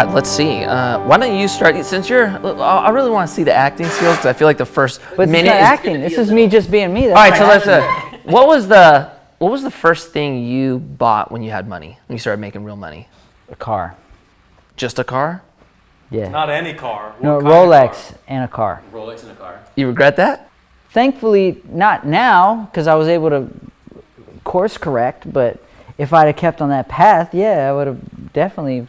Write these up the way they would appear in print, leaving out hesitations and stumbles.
God, let's see. Why don't you start? Since I really want to see the acting skills because I feel like the first But minute. it's not acting. This is me just being me. All right, so let's. What was the first thing you bought when you had money? When you started making real money? A car. Just a car? Yeah. Not any car. No, Rolex and a car. Rolex and a car. You regret that? Thankfully, not now, because I was able to course correct. But if I'd have kept on that path, yeah, I would have definitely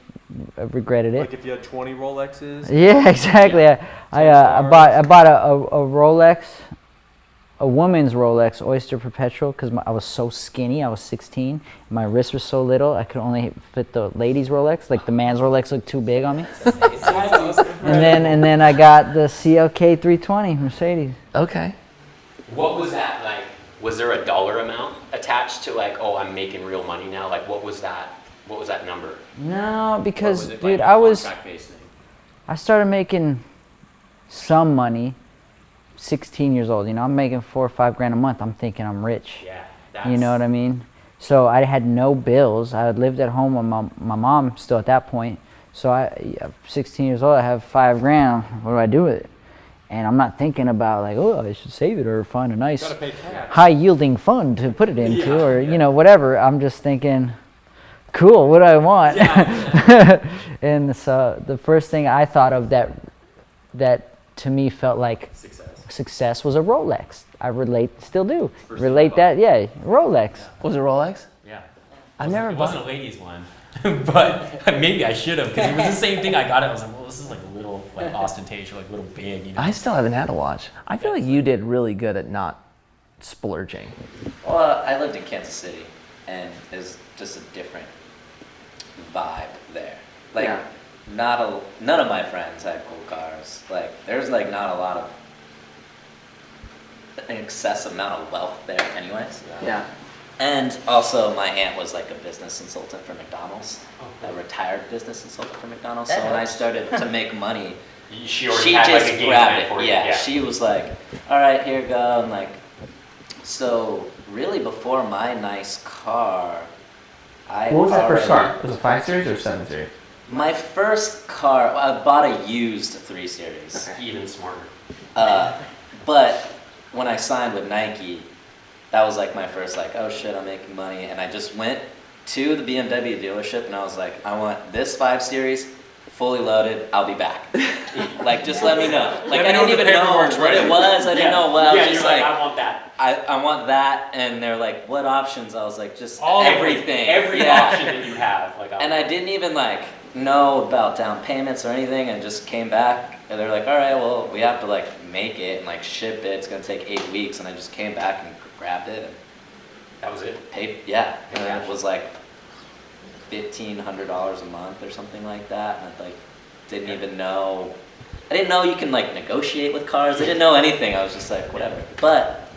regretted it. Like if you had 20 Rolexes. Yeah, exactly. I bought a Rolex, a woman's Rolex Oyster Perpetual, because I was so skinny. I was 16. My wrists were so little. I could only fit the ladies' Rolex. Like the man's Rolex looked too big on me. and then I got the CLK 320 Mercedes. Okay. What was that like? Was there a dollar amount attached to like, oh, I'm making real money now? Like, what was that? What was that number? No, because Or was it dude, like a contract-based thing? I started making some money 16 years old. You know, I'm making $4 or $5 grand a month. I'm thinking I'm rich. Yeah. You know what I mean? So I had no bills. I had lived at home with my mom still at that point. So I'm 16 years old. I have $5 grand. What do I do with it? And I'm not thinking about like, oh, I should save it or find a nice high yielding fund to put it into or, you know, whatever. I'm just thinking, cool, what do I want? Yeah. And so the first thing I thought of that to me felt like success was a Rolex. I still do. Relate that, yeah, Rolex. Yeah. Was it Rolex? Yeah. It wasn't a ladies one, but maybe I should have because it was the same thing. I got it. I was like, well, this is like a little like ostentatious, like a little big. You know? I still haven't had a watch. I feel like you did really good at not splurging. Well, I lived in Kansas City, and there's just a different vibe there. Like, none of my friends had cool cars. Like, there's like not a lot of an excessive amount of wealth there, anyways. Yeah. And also, my aunt was like a business consultant for McDonald's, a retired business consultant for McDonald's. So when I started to make money, she just had like a game grabbed plan it. for you. Yeah, she was like, "All right, here you go." And like, so really, before my nice car, What was that first car? Was it 5 Series or 7 Series? My first car, I bought a used 3 Series. Okay. Even smarter. But when I signed with Nike, that was like my first like, oh shit, I'm making money. And I just went to the BMW dealership and I was like, I want this 5 Series, fully loaded, I'll be back. Like, just let me know. Like, I didn't even know what it was. I didn't know what I was just like, I want that. I want that. And they're like, what options? I was like, just All everything. Every option that you have. Like, and I didn't even like know about down payments or anything, and just came back and they're like, all right, well, we have to like make it and like ship it. It's gonna take 8 weeks. And I just came back and grabbed it and that was it. paid. Yeah, and then it was like $1,500 a month or something like that. And I like didn't even know. I didn't know you can like negotiate with cars. I didn't know anything. I was just like, whatever. But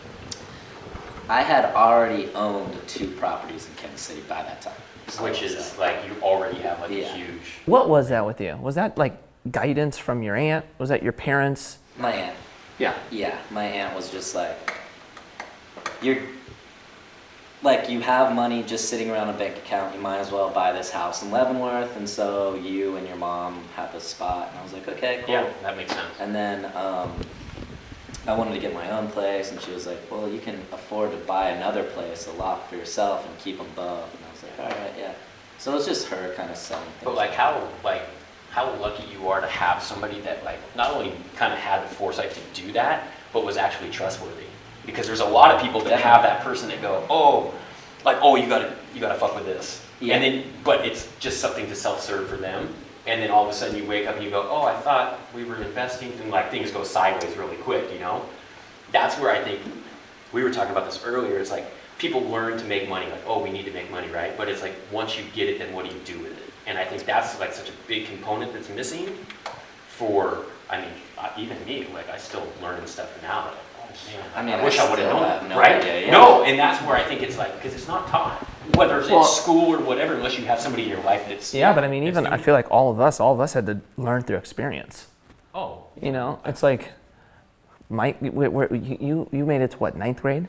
I had already owned 2 properties in Kansas City by that time. So Which is like you already have like a huge. What was that with you? Was that like guidance from your aunt? Was that your parents? My aunt. Yeah. Yeah, my aunt was just like, you have money just sitting around a bank account, you might as well buy this house in Leavenworth, and so you and your mom have a spot. And I was like, okay, cool. Yeah, that makes sense. And then I wanted to get my own place, and she was like, well, you can afford to buy another place, a lot for yourself, and keep them both. And I was like, all right, yeah. So it was just her kind of selling things. But like how lucky you are to have somebody that like not only kind of had the foresight to do that, but was actually trustworthy. Because there's a lot of people that have that person that go, you gotta fuck with this. Yeah. And then, but it's just something to self-serve for them. And then all of a sudden you wake up and you go, oh, I thought we were investing, and like things go sideways really quick, you know? That's where I think, we were talking about this earlier, it's like people learn to make money, like, oh, we need to make money, right? But it's like, once you get it, then what do you do with it? And I think that's like such a big component that's missing for, even me, like I still learning stuff now. Like, man, I wish I would have known that, right? Idea, yeah. No, and that's where I think it's like, because it's not taught, whether it's in school or whatever, unless you have somebody in your life that's. Yeah, but I mean, even I feel like all of us had to learn through experience. Oh. You know, it's like, Mike, you made it to what, 9th grade?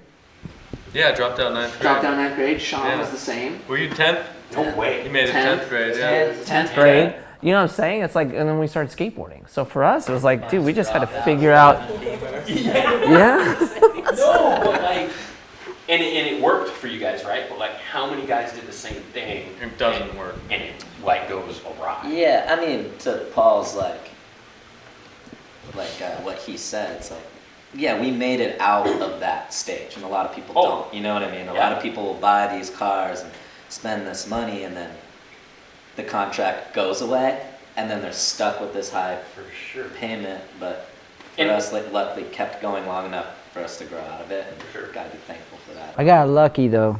Yeah, dropped out 9th grade. Dropped out 9th grade. Sean was the same. Were you 10th? No way. You made it 10th grade, yeah. 10th grade. You know what I'm saying? It's like, and then we started skateboarding. So for us, it was like, dude, we just had to figure out. Yeah. No, but like, and it worked for you guys, right? But like, how many guys did the same thing? It doesn't work. And it like goes awry. Yeah, I mean, to Paul's like what he said, it's like, yeah, we made it out of that stage, and a lot of people don't. You know what I mean? A lot of people will buy these cars and spend this money, and then the contract goes away, and then they're stuck with this high For sure. payment. But for us, like, luckily, kept going long enough for us to grow out of it. And Sure. Gotta be thankful for that. I got lucky though.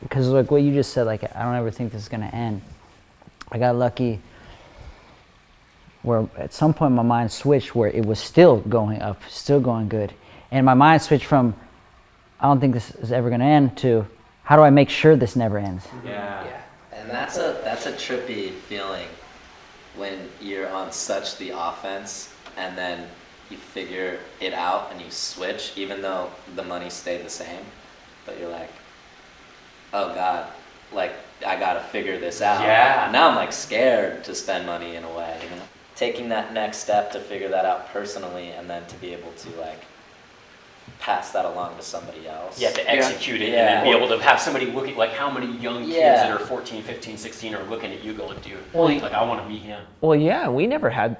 Because like what you just said, like I don't ever think this is gonna end. I got lucky where at some point my mind switched where it was still going up, still going good, and my mind switched from I don't think this is ever gonna end to how do I make sure this never ends? Yeah. And that's a trippy feeling when you're on such the offense and then you figure it out and you switch, even though the money stayed the same, but you're like, oh God, like I gotta figure this out. Yeah. Now I'm like scared to spend money in a way, you know? Taking that next step to figure that out personally and then to be able to like pass that along to somebody else. You have to execute it Yeah. and then be able to have somebody looking, like how many young kids Yeah. that are 14, 15, 16 are looking at you going, dude, Well, like I want to be him. Well, yeah, we never had.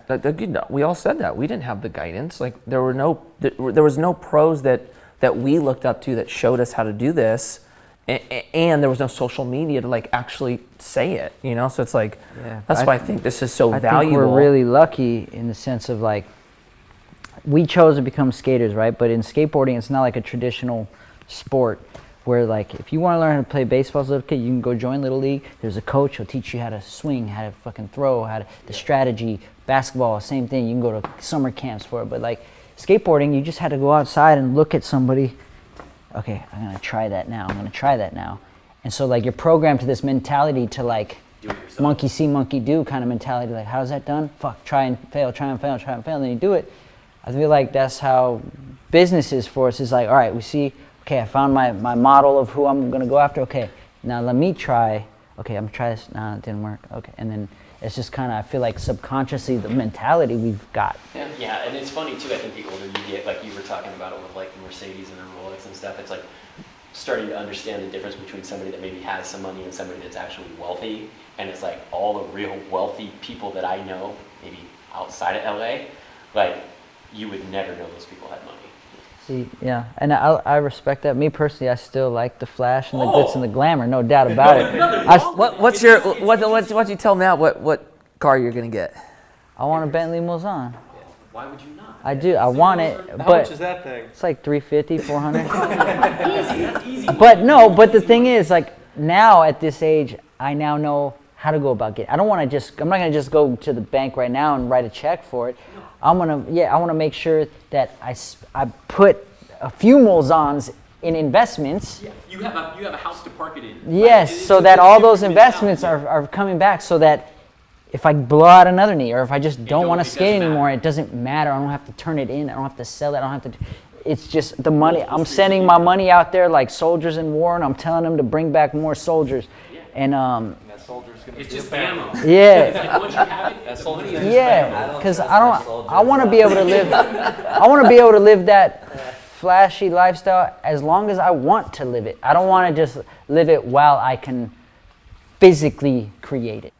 We all said that we didn't have the guidance. Like there was no pros that we looked up to that showed us how to do this, and there was no social media to like actually say it. You know, so it's like that's why I think this is so I valuable. think we're really lucky in the sense of like we chose to become skaters, right? But in skateboarding, it's not like a traditional sport where like if you want to learn how to play baseball as a little kid, you can go join Little League. There's a coach who'll teach you how to swing, how to fucking throw, the strategy. Basketball, same thing. You can go to summer camps for it. But like skateboarding, you just had to go outside and look at somebody. Okay, I'm gonna try that now. I'm gonna try that now. And so like you're programmed to this mentality to like monkey see, monkey do kind of mentality. Like how's that done? Fuck, try and fail, try and fail, try and fail. And then you do it. I feel like that's how business is for us. Is like, all right, we see, okay, I found my model of who I'm gonna go after. Okay, now let me try. Okay, I'm gonna try this. No, it didn't work. Okay, and then it's just kind of, I feel like subconsciously the mentality we've got. Yeah, and it's funny too, I think the older you get, like you were talking about it with like the Mercedes and the Rolex and stuff, it's like starting to understand the difference between somebody that maybe has some money and somebody that's actually wealthy. And it's like all the real wealthy people that I know, maybe outside of LA, like you would never know those people had money. See, yeah, and I respect that. Me personally, I still like the flash and the glitz and the glamour, no doubt about it. What's you tell me now? What car you're gonna get? I want a Bentley Mulsanne. Why would you not? I do. I want it, How but much is that thing? it's like 350, 400. Easy, that's easy. But the thing is, like now at this age, I now know how to go about getting. I'm not gonna just go to the bank right now and write a check for it. I want to make sure that I put a few Mulsannes in investments. Yeah, you have a house to park it in. Yes, so that all those investments are coming back, so that if I blow out another knee or if I just don't want to skate anymore, it doesn't matter. I don't have to turn it in. I don't have to sell it. I don't have to. It's just the money. I'm sending my money out there like soldiers in war, and I'm telling them to bring back more soldiers. And That soldier's gonna It's be just a bad ammo. yeah. Like once you have it, That soldier's Yeah, because I want to be able to live. I want to be able to live that flashy lifestyle as long as I want to live it. I don't want to just live it while I can physically create it.